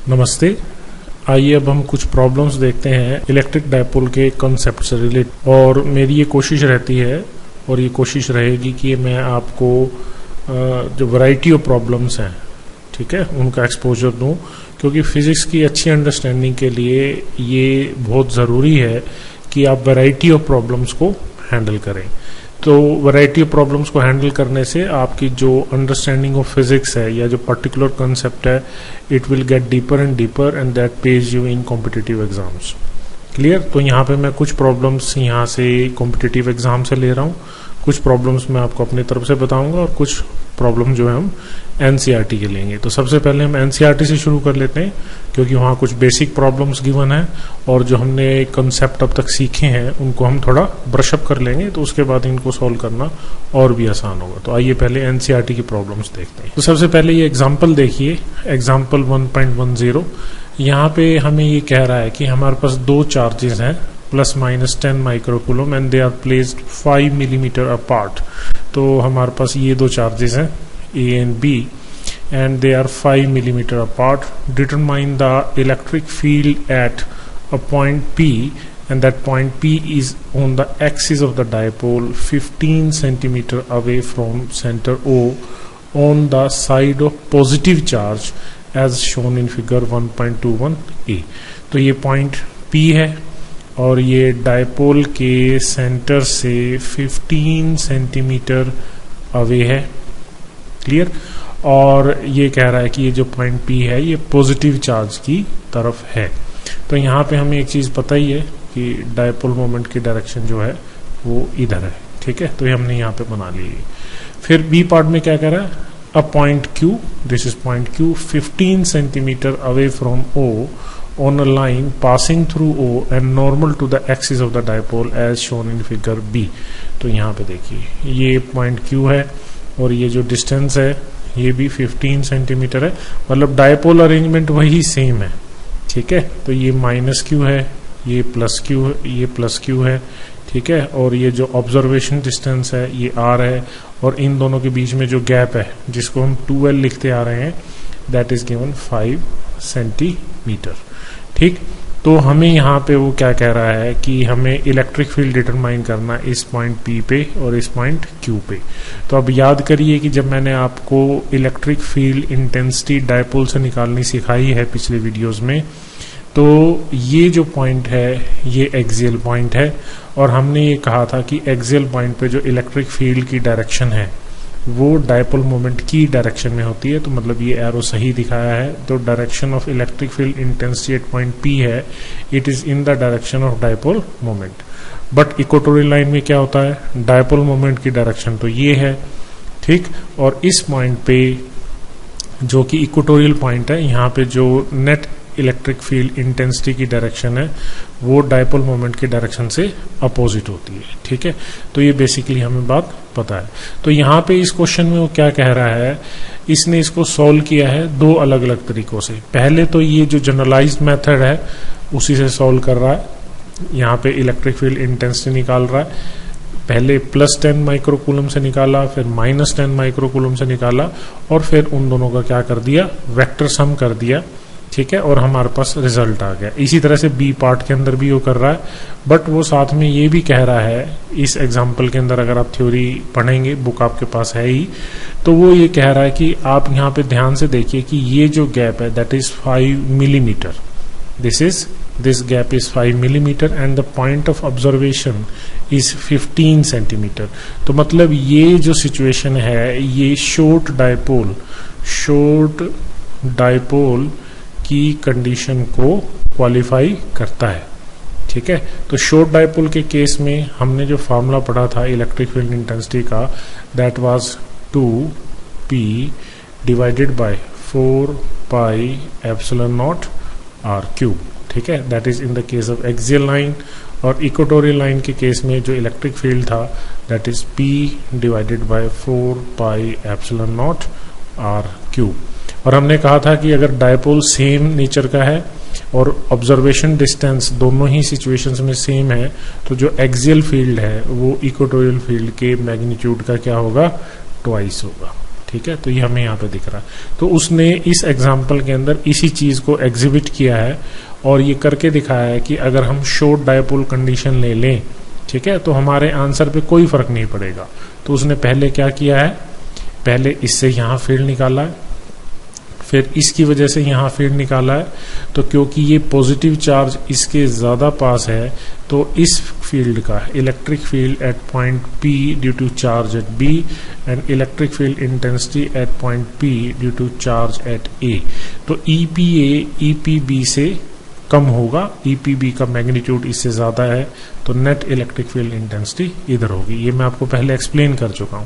नमस्ते। आइए अब हम कुछ प्रॉब्लम्स देखते हैं इलेक्ट्रिक डायपोल के कॉन्सेप्ट से रिलेटेड। और मेरी ये कोशिश रहती है और ये कोशिश रहेगी कि मैं आपको जो वैरायटी ऑफ प्रॉब्लम्स हैं, ठीक है, उनका एक्सपोजर दूं, क्योंकि फिजिक्स की अच्छी अंडरस्टैंडिंग के लिए ये बहुत ज़रूरी है कि आप वैरायटी ऑफ प्रॉब्लम्स को हैंडल करें। तो वैरायटी ऑफ प्रॉब्लम्स को हैंडल करने से आपकी जो अंडरस्टैंडिंग ऑफ फिजिक्स है या जो पर्टिकुलर कंसेप्ट है, it will get deeper and that page you in competitive exams. Clear? तो यहाँ पे मैं कुछ प्रॉब्लम्स यहाँ से कॉम्पिटिटिव एग्जाम से ले रहा हूँ, कुछ प्रॉब्लम्स मैं आपको अपनी तरफ से बताऊंगा और कुछ प्रॉब्लम जो है हम एनसीईआरटी के लेंगे। तो सबसे पहले हम एनसीईआरटी से शुरू कर लेते हैं, क्योंकि वहाँ कुछ बेसिक प्रॉब्लम्स गिवन है और जो हमने कंसेप्ट अब तक सीखे हैं उनको हम थोड़ा ब्रशअप कर लेंगे, तो उसके बाद इनको सॉल्व करना और भी आसान होगा। तो आइए पहले एनसीईआरटी की प्रॉब्लम्स देखते हैं। तो सबसे पहले ये एग्जाम्पल देखिए, एग्जाम्पल 1.10। यहाँ पे हमें ये कह रहा है कि हमारे पास दो चार्जेस हैं plus minus 10 microcoulomb and they are placed 5 millimetre apart. तो हमारे पास ये दो चार्जेस हैं A and B and they are 5 millimeter apart. Determine the electric field at a point P, and that point P is on the axis of the dipole 15 centimeter away from center O on the side of positive charge as shown in figure 1.21a. तो ये point P है और ये dipole के centre से 15 centimetre away है। Clear? और ये कह रहा है कि ये जो पॉइंट P है ये पॉजिटिव चार्ज की तरफ है। तो यहाँ पे हमें एक चीज पता ही है कि डायपोल मोमेंट की डायरेक्शन जो है वो इधर है, ठीक है। तो ये हमने यहाँ पे बना ली। फिर बी पार्ट में क्या कह रहा है, a point Q, this is point Q 15 centimetre away from O on a line passing through O and normal to the axis of the dipole as shown in figure B। तो यहाँ पे देखिए ये पॉइंट Q है और ये जो distance है ये भी 15 सेंटीमीटर है, मतलब डायपोल अरेंजमेंट वही सेम है, ठीक है। तो ये माइनस Q है, ये प्लस Q है, ये प्लस Q है, ठीक है। और ये जो ऑब्जर्वेशन डिस्टेंस है ये R है और इन दोनों के बीच में जो गैप है जिसको हम 2L लिखते आ रहे हैं, दैट इज गिवन 5 सेंटीमीटर, ठीक। तो हमें यहाँ पे वो क्या कह रहा है कि हमें इलेक्ट्रिक फील्ड डिटरमाइन करना इस पॉइंट P पे और इस पॉइंट Q पे। तो अब याद करिए कि जब मैंने आपको इलेक्ट्रिक फील्ड इंटेंसिटी डायपोल से निकालनी सिखाई है पिछले वीडियोस में, तो ये जो पॉइंट है ये एक्सियल पॉइंट है और हमने ये कहा था कि एक्सियल पॉइंट पे जो इलेक्ट्रिक फील्ड की डायरेक्शन है वो डायपोल मोमेंट की डायरेक्शन में होती है। तो मतलब ये एरो सही दिखाया है। तो direction of electric field intensity at point P है, it is in the direction of dipole moment. But equatorial line में क्या होता है, डायपोल मोमेंट की डायरेक्शन तो ये है, ठीक। और इस पॉइंट पे जो कि इक्वेटोरियल पॉइंट है, यहाँ पे जो नेट इलेक्ट्रिक फील्ड इंटेंसिटी की डायरेक्शन है वो डायपोल मोमेंट की डायरेक्शन से अपोजिट होती है, ठीक है। तो ये बेसिकली हमें बात पता है। तो यहाँ पे इस क्वेश्चन में वो क्या कह रहा है, इसने इसको सॉल्व किया है दो अलग अलग तरीकों से। पहले तो ये जो जनरलाइज्ड मेथड है उसी से सॉल्व कर रहा है, यहाँ पे इलेक्ट्रिक फील्ड इंटेंसिटी निकाल रहा है। पहले प्लस 10 माइक्रोकूलम से निकाला, फिर माइनस 10 माइक्रोकूलम से निकाला और फिर उन दोनों का क्या कर दिया, वेक्टर सम कर दिया, ठीक है। और हमारे पास रिजल्ट आ गया। इसी तरह से बी पार्ट के अंदर भी वो कर रहा है, बट वो साथ में ये भी कह रहा है इस एग्जाम्पल के अंदर, अगर आप थ्योरी पढ़ेंगे, बुक आपके पास है ही, तो वो ये कह रहा है कि आप यहाँ पे ध्यान से देखिए कि ये जो गैप है that is 5 millimetre, this gap is 5 millimetre and the point of observation is 15 centimetre. तो मतलब ये जो सिचुएशन है ये शॉर्ट डायपोल की कंडीशन को क्वालिफाई करता है, ठीक है। तो शॉर्ट डायपोल के केस में हमने जो फार्मूला पढ़ा था इलेक्ट्रिक फील्ड इंटेंसिटी का, that was 2p divided by 4 pi epsilon not r cube, ठीक है। That is in the case of axial line. और इक्वेटोरियल लाइन के केस में जो इलेक्ट्रिक फील्ड था that is p divided by 4 pi epsilon not r cube. और हमने कहा था कि अगर डायपोल सेम नेचर का है और ऑब्जर्वेशन डिस्टेंस दोनों ही सिचुएशंस में सेम है, तो जो एक्सियल फील्ड है वो इक्वेटोरियल फील्ड के मैग्नीट्यूड का क्या होगा, ट्वाइस होगा, ठीक है, तो ये हमें यहाँ पे दिख रहा है। तो उसने इस एग्जाम्पल के अंदर इसी चीज को एग्जिबिट किया है और ये करके दिखाया है कि अगर हम शॉर्ट डायपोल कंडीशन ले लें, ठीक है, तो हमारे आंसर पे कोई फर्क नहीं पड़ेगा। तो उसने पहले क्या किया है, पहले इससे यहाँ फील्ड निकाला है, फिर इसकी वजह से यहाँ फील्ड निकाला है। तो क्योंकि ये पॉजिटिव चार्ज इसके ज्यादा पास है, तो इस फील्ड का electric field at point P due to charge at B and electric field intensity at point P due to charge at A, तो EPA EPB से कम होगा, EPB का मैग्नीट्यूड इससे ज्यादा है, तो नेट इलेक्ट्रिक फील्ड इंटेंसिटी इधर होगी। ये मैं आपको पहले एक्सप्लेन कर चुका हूं,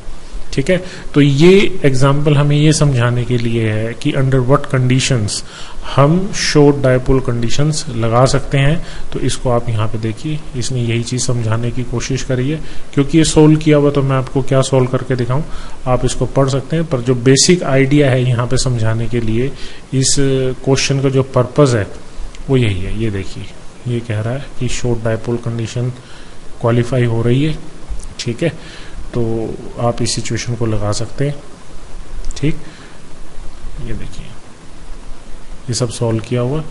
ठीक है। तो ये एग्जाम्पल हमें ये समझाने के लिए है कि अंडर व्हाट कंडीशंस हम शॉर्ट डायपोल कंडीशंस लगा सकते हैं। तो इसको आप यहाँ पे देखिए, इसने यही चीज समझाने की कोशिश करी है। क्योंकि ये सोल्व किया हुआ, तो मैं आपको क्या सोल्व करके दिखाऊं, आप इसको पढ़ सकते हैं, पर जो बेसिक आइडिया है यहाँ पे समझाने के लिए, इस क्वेश्चन का जो पर्पज है वो यही है। ये देखिए, ये कह रहा है कि शॉर्ट डायपोल कंडीशन क्वालिफाई हो रही है, ठीक है, तो आप इस सिचुएशन को लगा सकते हैं, ठीक। ये देखिए, ये सब सॉल्व किया हुआ,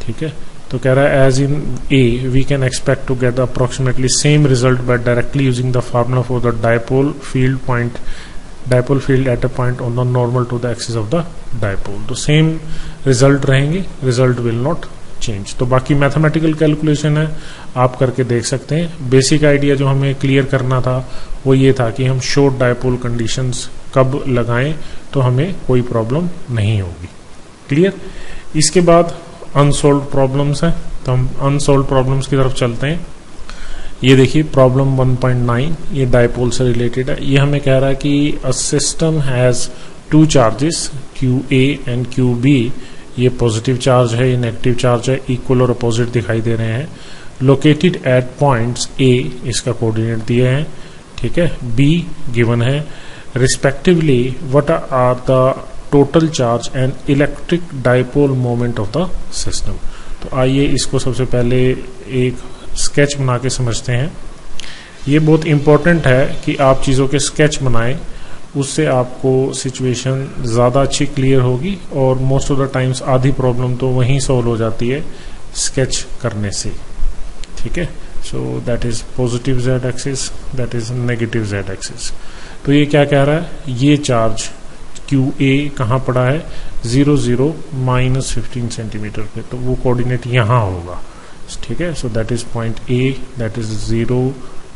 ठीक है। तो कह रहा है as in a we can expect to get approximately same result by directly using the formula for the dipole field at a point on the normal to the axis of the dipole. तो same result रहेंगे, result will not change. तो बाकी mathematical calculation है, आप करके देख सकते हैं। बेसिक आइडिया जो हमें क्लियर करना था वो ये था कि हम शॉर्ट डायपोल कंडीशंस कब लगाएं तो हमें कोई प्रॉब्लम नहीं होगी। क्लियर। इसके बाद अनसॉल्व प्रॉब्लम्स हैं, तो हम अनसॉल्व प्रॉब्लम्स की तरफ चलते हैं। ये देखिए प्रॉब्लम 1.9, ये डायपोल से रिलेटेड है। ये हमें कह रहा है कि अ system has two charges QA and QB, ये पॉजिटिव चार्ज है, ये नेगेटिव चार्ज है, इक्वल और अपोजिट दिखाई दे रहे हैं, लोकेटेड एट पॉइंट्स A, इसका कोऑर्डिनेट दिए हैं, ठीक है, B गिवन है, respectively what are the total charge and electric dipole moment of the system. तो आइए इसको सबसे पहले एक स्केच बना के समझते हैं। ये बहुत इंपॉर्टेंट है कि आप चीज़ों के स्केच बनाएं, उससे आपको सिचुएशन ज़्यादा अच्छी क्लियर होगी और मोस्ट ऑफ द टाइम्स आधी प्रॉब्लम तो वहीं सॉल्व हो जाती है स्केच करने से, ठीक है। So that is positive Z axis, that is negative z axis. तो ये क्या कह रहा है, ये चार्ज QA कहाँ पड़ा है, 0 0 -15 सेंटीमीटर पे, तो वो कोऑर्डिनेट यहाँ होगा, ठीक है। So that is point A, that is 0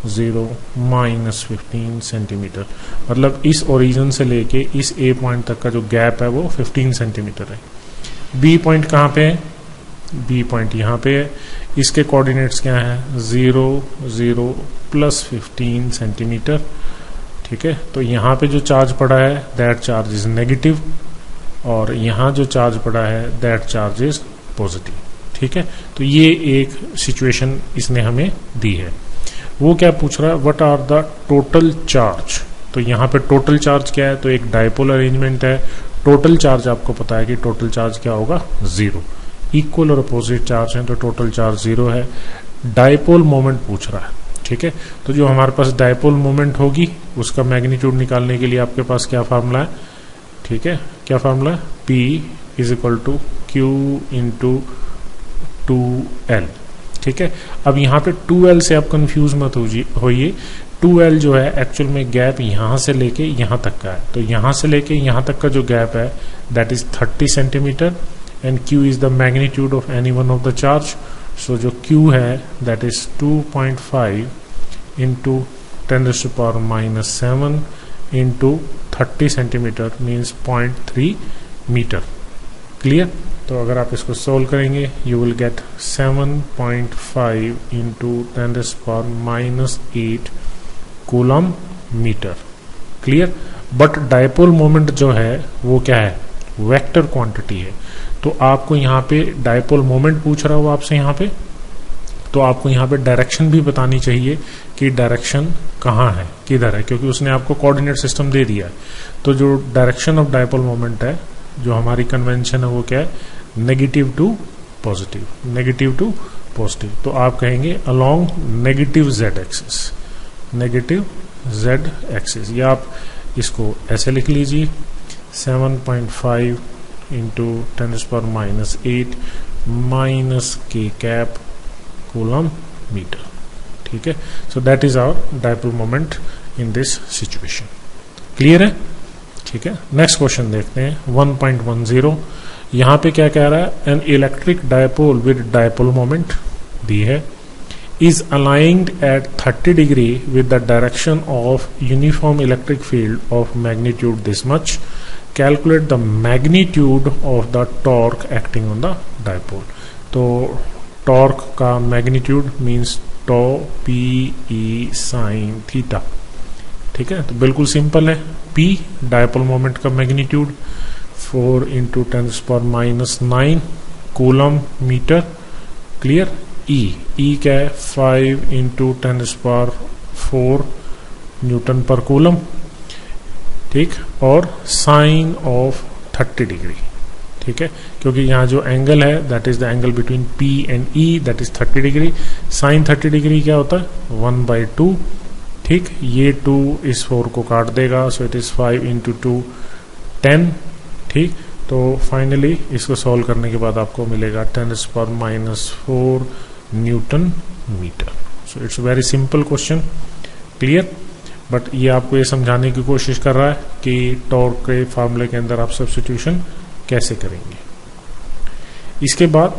0 -15 centimetre, मतलब इस ओरिजिन से लेके इस A पॉइंट तक का जो गैप है वो 15 सेंटीमीटर है। B पॉइंट कहाँ पे है, B पॉइंट यहाँ पे है, इसके कोऑर्डिनेट्स क्या है, 0 0 +15 सेंटीमीटर, ठीक है। तो यहाँ पे जो चार्ज पड़ा है दैट चार्ज इज नेगेटिव, और यहाँ जो चार्ज पड़ा है दैट चार्ज इज पॉजिटिव, ठीक है। तो ये एक सिचुएशन इसने हमें दी है। वो क्या पूछ रहा है, what are the total charge. तो यहाँ पे टोटल चार्ज क्या है, तो एक डायपोल अरेंजमेंट है, टोटल चार्ज आपको पता है कि टोटल चार्ज क्या होगा, 0। इक्वल और अपोजिट चार्ज है तो टोटल चार्ज 0 है। डायपोल मोमेंट पूछ रहा है, ठीक है। तो जो हमारे पास डायपोल मोमेंट होगी उसका मैग्नीट्यूड निकालने के लिए आपके पास क्या फार्मूला है, ठीक है, क्या फार्मूला है, P = Q × 2L, ठीक है। अब यहाँ पे 2L से आप कंफ्यूज मत होइए, 2L जो है एक्चुअल में गैप यहाँ से लेके यहाँ तक का है, तो यहाँ से लेके यहाँ तक का जो गैप है that is 30 centimetre, and Q is the magnitude of any one of the charge. So जो Q है that is 2.5 × 10⁻⁻7 × 30 centimetre means 0.3 metre. Clear. तो अगर आप इसको सोल्व करेंगे you will get 7.5 × 10⁻⁸ coulomb metre. Clear. But dipole moment जो है वो क्या है, वेक्टर क्वांटिटी है। तो आपको यहाँ पे डायपोल मोमेंट पूछ रहा हो आपसे यहाँ पे, तो आपको यहाँ पे डायरेक्शन भी बतानी चाहिए कि डायरेक्शन कहाँ है, किधर है, क्योंकि उसने आपको कोऑर्डिनेट सिस्टम दे दिया है। तो जो डायरेक्शन ऑफ डायपोल मोमेंट है, जो हमारी कन्वेंशन है वो क्या है, negative to positive, negative to positive. तो आप कहेंगे along negative z axis, negative z axis, या आप इसको ऐसे लिख लीजिए 7.5 इंटू 10⁻⁻8 माइनस के कैप कूलम मीटर। ठीक है, so that is our dipole moment in this situation. Clear है? ठीक है, नेक्स्ट क्वेश्चन देखते हैं 1.10। यहां पे क्या कह रहा है, an electric dipole with dipole moment दी है is aligned at 30 degree with the direction of uniform electric field of magnitude this much. Calculate the magnitude of the torque acting on the dipole. तो torque का magnitude means tau p e sin theta। ठीक है, तो बिल्कुल simple है। p dipole moment का magnitude 4 into 10⁻⁹ coulomb metre. Clear? E क्या है 5 इंटू 10⁴ न्यूटन पर कूलम। ठीक, और साइन ऑफ 30 डिग्री। ठीक है, क्योंकि यहाँ जो एंगल है that is the angle between P and E, that is 30 degree. Sine 30 degree क्या होता है 1/2। ठीक, ये 2 इस 4 को काट देगा, सो इट इज 5 इंटू 2 10। ठीक, तो फाइनली इसको सॉल्व करने के बाद आपको मिलेगा 10⁻⁴ newton metre. So it's very simple question. Clear? But ये आपको ये समझाने की कोशिश कर रहा है कि टॉर्क के फार्मूले के अंदर आप सब्स्टिट्यूशन कैसे करेंगे। इसके बाद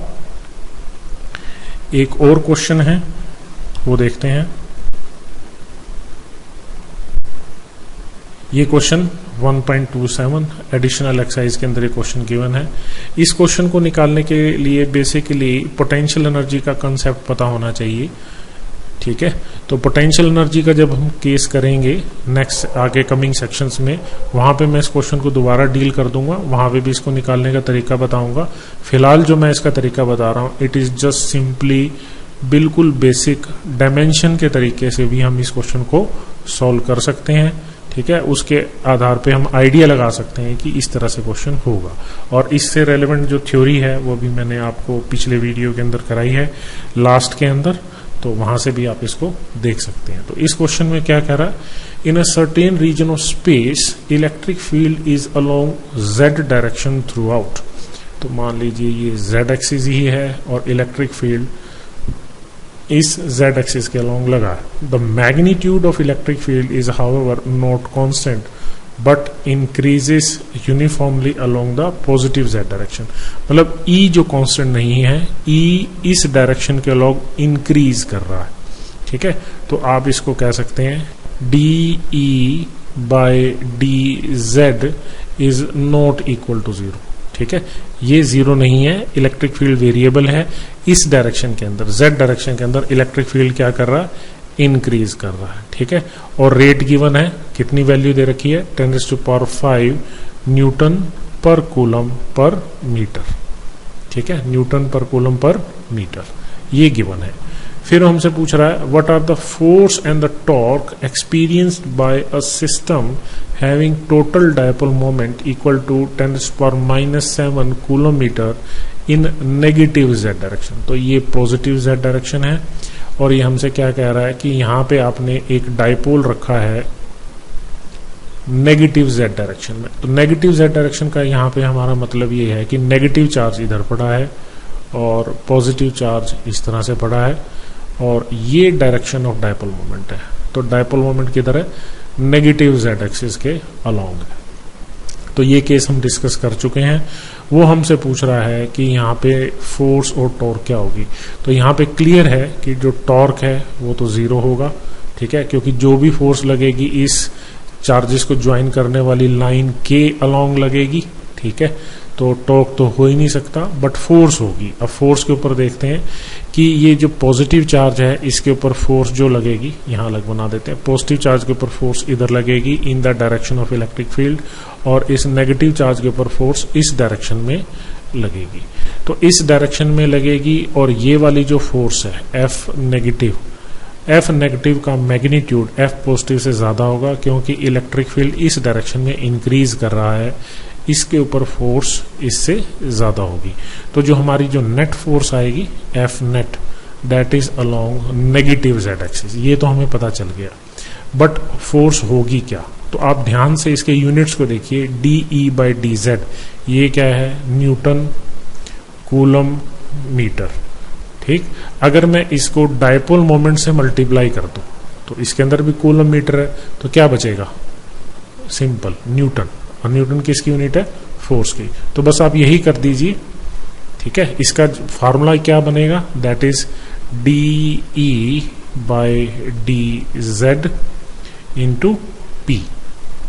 एक और क्वेश्चन है, वो देखते हैं। ये क्वेश्चन 1.27 एडिशनल एक्सरसाइज के अंदर ये क्वेश्चन गिवन है। इस क्वेश्चन को निकालने के लिए बेसिकली पोटेंशियल एनर्जी का कंसेप्ट पता होना चाहिए। ठीक है, तो पोटेंशियल एनर्जी का जब हम केस करेंगे नेक्स्ट आगे कमिंग सेक्शंस में, वहां पे मैं इस क्वेश्चन को दोबारा डील कर दूंगा, वहां पे भी इसको निकालने का तरीका बताऊंगा। फिलहाल जो मैं इसका तरीका बता रहा हूं इट इज जस्ट सिंपली बिल्कुल बेसिक डायमेंशन के तरीके से भी हम इस क्वेश्चन को सॉल्व कर सकते हैं। ठीक है, उसके आधार पे हम आइडिया लगा सकते हैं कि इस तरह से क्वेश्चन होगा। और इससे रेलेवेंट जो थ्योरी है वो भी मैंने आपको पिछले वीडियो के अंदर कराई है लास्ट के अंदर, तो वहां से भी आप इसको देख सकते हैं। तो इस क्वेश्चन में क्या कह रहा है, in a certain region of space electric field is along Z direction throughout. तो मान लीजिए ये जेड एक्सिस ही है और इलेक्ट्रिक फील्ड इस z एक्सिस के अलोंग लगा है। The magnitude of electric field is however not constant but increases uniformly along the positive z direction. मतलब E जो कांस्टेंट नहीं है, E इस डायरेक्शन के अलोंग इंक्रीज कर रहा है। ठीक है, तो आप इसको कह सकते हैं dE by dz is not equal to 0। ठीक है, ये 0 नहीं है, इलेक्ट्रिक फील्ड वेरिएबल है। इस डायरेक्शन के अंदर z डायरेक्शन के अंदर इलेक्ट्रिक फील्ड क्या कर रहा है, इंक्रीज कर रहा है। ठीक है, और रेट गिवन है, कितनी वैल्यू दे रखी है 10⁵ न्यूटन पर कूलम पर मीटर। ठीक है, न्यूटन पर कूलम पर मीटर ये गिवन है। फिर हमसे पूछ रहा है what are the force and the torque experienced by a system having total dipole moment equal to 10⁻⁷ coulomb metre in negative z direction. तो ये पॉजिटिव z डायरेक्शन है और ये हमसे क्या कह रहा है कि यहाँ पे आपने एक डायपोल रखा है नेगेटिव z डायरेक्शन में। तो नेगेटिव z डायरेक्शन का यहाँ पे हमारा मतलब ये है कि नेगेटिव चार्ज इधर पड़ा है और पॉजिटिव चार्ज इस तरह से पड़ा है और ये डायरेक्शन ऑफ डायपोल मोमेंट है। तो डायपोल मोमेंट किधर है, नेगेटिव z एक्सिस के अलोंग है। तो ये केस हम डिस्कस कर चुके हैं। वो हमसे पूछ रहा है कि यहाँ पे फोर्स और टॉर्क क्या होगी। तो यहाँ पे क्लियर है कि जो टॉर्क है वो तो 0 होगा। ठीक है, क्योंकि जो भी फोर्स लगेगी इस चार्जेस को ज्वाइन करने वाली लाइन के अलोंग लगेगी। ठीक है, तो टॉर्क तो हो ही नहीं सकता, बट फोर्स होगी। अब फोर्स के ऊपर देखते हैं कि ये जो पॉजिटिव चार्ज है इसके ऊपर फोर्स जो लगेगी, यहाँ अलग बना देते हैं, पॉजिटिव चार्ज के ऊपर फोर्स इधर लगेगी in the direction of electric field और इस नेगेटिव चार्ज के ऊपर फोर्स इस डायरेक्शन में लगेगी। तो इस डायरेक्शन में लगेगी और ये वाली जो फोर्स है एफ नेगेटिव का मैग्नीट्यूड एफ पॉजिटिव से ज्यादा होगा क्योंकि इलेक्ट्रिक फील्ड इस डायरेक्शन में इंक्रीज कर रहा है, इसके ऊपर फोर्स इससे ज्यादा होगी। तो जो हमारी जो नेट फोर्स आएगी F net that is along negative z axis, ये तो हमें पता चल गया। बट फोर्स होगी क्या, तो आप ध्यान से इसके यूनिट्स को देखिए, DE/dz ये क्या है, न्यूटन कूलम मीटर। ठीक, अगर मैं इसको डायपोल मोमेंट से मल्टीप्लाई कर दूं तो इसके अंदर भी कूलम मीटर है, तो क्या बचेगा, सिंपल न्यूटन, और न्यूटन किसकी यूनिट है, फोर्स की। तो बस आप यही कर दीजिए। ठीक है, इसका फार्मूला क्या बनेगा, that is DE/dz into P।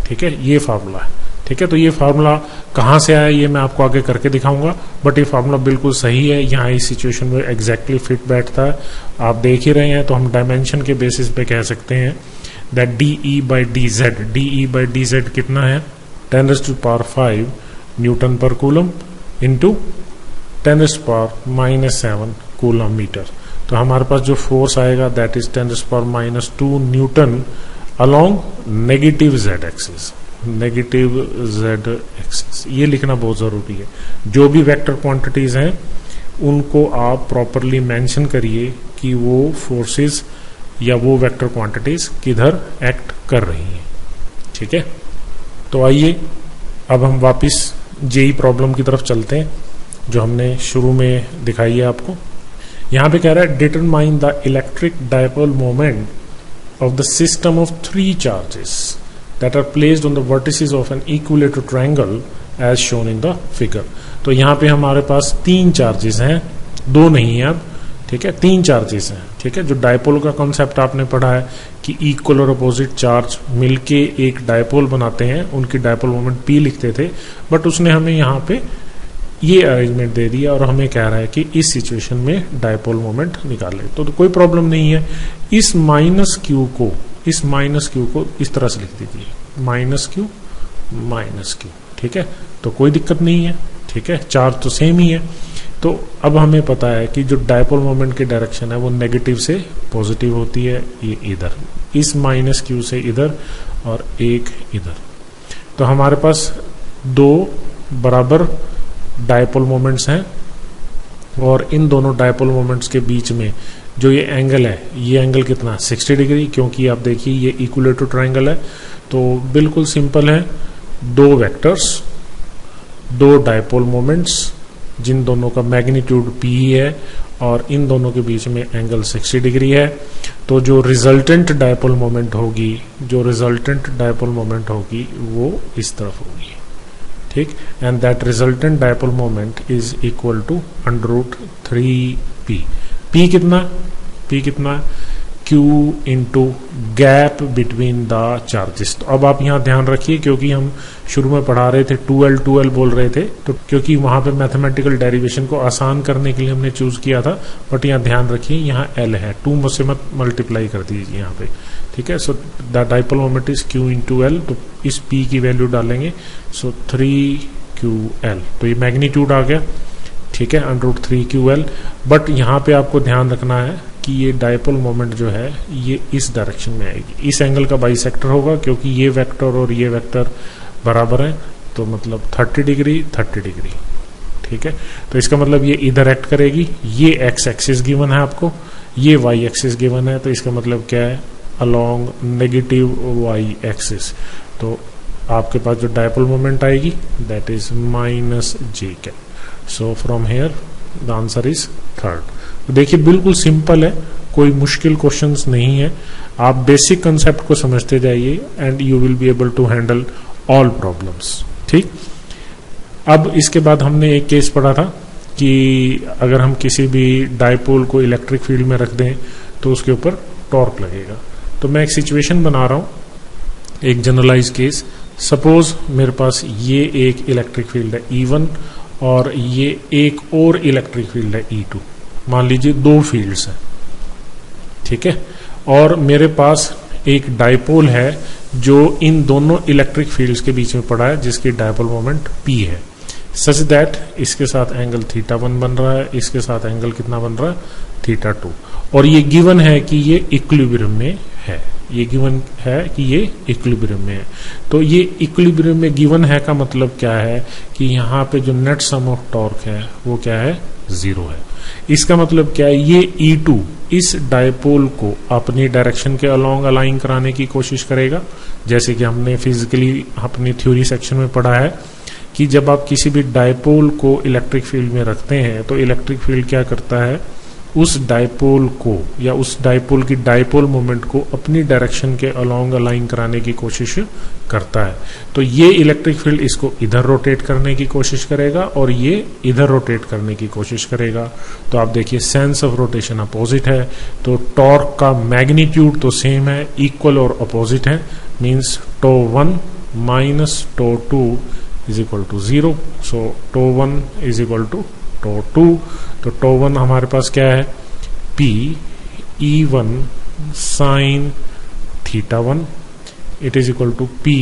ठीक है, ये फार्मूला है। ठीक है, तो ये फार्मूला कहाँ से आया ये मैं आपको आगे करके दिखाऊंगा, बट ये फार्मूला बिल्कुल सही है, यहाँ इस सिचुएशन में एग्जैक्टली फिट बैठता है। आप देख ही रहे हैं, तो हम डायमेंशन के बेसिस पे कह सकते हैं दैट DE/dz कितना है, 10⁻⁵ न्यूटन पर कूलम इंटू 10⁻⁻7 कूलम मीटर। तो हमारे पास जो फोर्स आएगा that is 10⁻⁻2 Newton along negative z axis, negative z axis. ये लिखना बहुत जरूरी है। जो भी वेक्टर क्वांटिटीज हैं उनको आप प्रॉपरली मेंशन करिए कि वो फोर्सेस या वो वेक्टर क्वांटिटीज किधर एक्ट कर रही हैं। ठीक है, तो आइए अब हम वापस जेई प्रॉब्लम की तरफ चलते हैं जो हमने शुरू में दिखाई है आपको। यहां पे कह रहा है determine the electric dipole moment of the system of 3 charges that are placed on the vertices of an equilateral triangle as shown in the figure। तो यहाँ पे हमारे पास 3 चार्जेस हैं, 2 नहीं है अब। ठीक है, 3 चार्जेस हैं। ठीक है, जो डायपोल का कॉन्सेप्ट आपने पढ़ा है कि इक्वल और अपोजिट चार्ज मिलके एक डायपोल बनाते हैं, उनकी डायपोल मोमेंट P लिखते थे, बट उसने हमें यहाँ पे ये अरेंजमेंट दे दिया और हमें कह रहा है कि इस सिचुएशन में डायपोल मोमेंट निकाले। तो कोई प्रॉब्लम नहीं है। इस माइनस क्यू को इस तरह से लिख दीजिए, -q। ठीक है, तो कोई दिक्कत नहीं है। ठीक है, चार्ज तो सेम ही है। तो अब हमें पता है कि जो डायपोल मोमेंट की डायरेक्शन है वो नेगेटिव से पॉजिटिव होती है, ये इधर, इस -q से इधर और एक इधर। तो हमारे पास 2 बराबर डायपोल मोमेंट्स हैं और इन दोनों डायपोल मोमेंट्स के बीच में जो ये एंगल है, ये एंगल कितना, 60 डिग्री, क्योंकि आप देखिए ये इक्विलेटरल ट्रायंगल है। तो बिल्कुल सिंपल है, 2 वेक्टर्स, 2 डायपोल मोमेंट्स जिन दोनों का मैग्नीट्यूड P है और इन दोनों के बीच में एंगल 60 डिग्री है। तो जो रिजल्टेंट डायपोल मोमेंट होगी वो इस तरफ होगी। ठीक, and that resultant dipole moment is equal to √3p। P कितना, Q into gap between the charges. तो अब आप यहाँ ध्यान रखिए, क्योंकि हम शुरू में पढ़ा रहे थे 2L बोल रहे थे, तो क्योंकि वहां पे मैथमेटिकल डेरिवेशन को आसान करने के लिए हमने चूज किया था, बट यहाँ ध्यान रखिए यहाँ L है, 2 से मत मल्टीप्लाई कर दीजिए यहाँ पे। ठीक है, so the dipole moment is Q into L। तो इस P की वैल्यू डालेंगे, सो 3QL। तो ये मैग्नीट्यूड आ गया। ठीक है, √3QL। बट यहाँ पे आपको ध्यान रखना है कि ये डायपोल मोमेंट जो है ये इस डायरेक्शन में आएगी, इस एंगल का बाइसेक्टर होगा, क्योंकि ये वेक्टर और ये वेक्टर बराबर है, तो मतलब 30 डिग्री। ठीक है, तो इसका मतलब ये इधर एक्ट करेगी। ये x एक्सिस गिवन है आपको, ये y एक्सिस गिवन है, तो इसका मतलब क्या है, अलोंग नेगेटिव y एक्सिस। तो आपके पास जो डायपोल मोमेंट आएगी that is -j। So from here the answer is 3rd। तो देखिए बिल्कुल सिंपल है, कोई मुश्किल क्वेश्चंस नहीं है। आप बेसिक कंसेप्ट को समझते जाइए and you will be able to handle all problems. ठीक, अब इसके बाद हमने एक केस पढ़ा था कि अगर हम किसी भी डायपोल को इलेक्ट्रिक फील्ड में रख दें तो उसके ऊपर टॉर्क लगेगा। तो मैं एक सिचुएशन बना रहा हूं, एक जनरलाइज केस। सपोज मेरे पास ये एक इलेक्ट्रिक फील्ड है E1 और ये एक और इलेक्ट्रिक फील्ड है E2। मान लीजिए 2 फील्ड्स हैं। ठीक है, और मेरे पास एक डायपोल है जो इन दोनों इलेक्ट्रिक फील्ड्स के बीच में पड़ा है, जिसकी डायपोल मोमेंट P है, सच दैट इसके साथ एंगल θ1 बन रहा है, इसके साथ एंगल कितना बन रहा है, θ2। और ये गिवन है कि ये इक्विलिब्रियम में है, ये गिवन है कि ये इक्विलिब्रियम में है। तो ये इक्विलिब्रियम में गिवन है का मतलब क्या है कि यहाँ पे जो नेट सम ऑफ टॉर्क है वो क्या है, 0 है। इसका मतलब क्या है, ये E2 इस डायपोल को अपनी डायरेक्शन के अलोंग अलाइन कराने की कोशिश करेगा, जैसे कि हमने फिजिकली अपनी थ्योरी सेक्शन में पढ़ा है कि जब आप किसी भी डायपोल को इलेक्ट्रिक फील्ड में रखते हैं तो इलेक्ट्रिक फील्ड क्या करता है, उस डायपोल को या उस डायपोल की डायपोल मोमेंट को अपनी डायरेक्शन के अलोंग अलाइन कराने की कोशिश करता है। तो ये इलेक्ट्रिक फील्ड इसको इधर रोटेट करने की कोशिश करेगा और ये इधर रोटेट करने की कोशिश करेगा। तो आप देखिए सेंस ऑफ रोटेशन अपोजिट है, तो टॉर्क का मैग्नीट्यूड तो सेम है, इक्वल और अपोजिट है, means τ1 minus τ2 is equal to 0। So τ1 is equal to τ2। तो τ1 हमारे पास क्या है, P E1 sine θ1 it is equal to P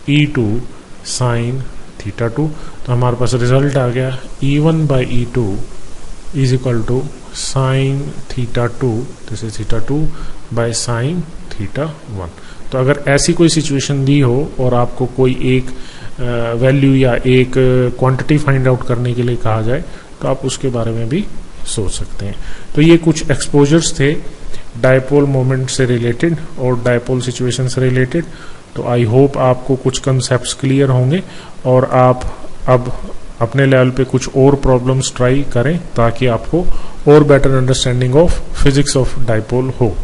E2 sine θ2। तो हमारे पास रिजल्ट आ गया E1 by E2 is equal to sine θ2, this is θ2 by sine θ1। तो अगर ऐसी कोई सिचुएशन दी हो और आपको कोई एक वैल्यू या एक क्वांटिटी फाइंड आउट करने के लिए कहा जाए तो आप उसके बारे में भी सोच सकते हैं। तो ये कुछ एक्सपोजर्स थे डायपोल मोमेंट से रिलेटेड और डायपोल सिचुएशन से रिलेटेड। तो आई होप आपको कुछ कंसेप्ट्स क्लियर होंगे और आप अब अपने लेवल पे कुछ और प्रॉब्लम्स ट्राई करें ताकि आपको और better understanding of physics of dipole हो।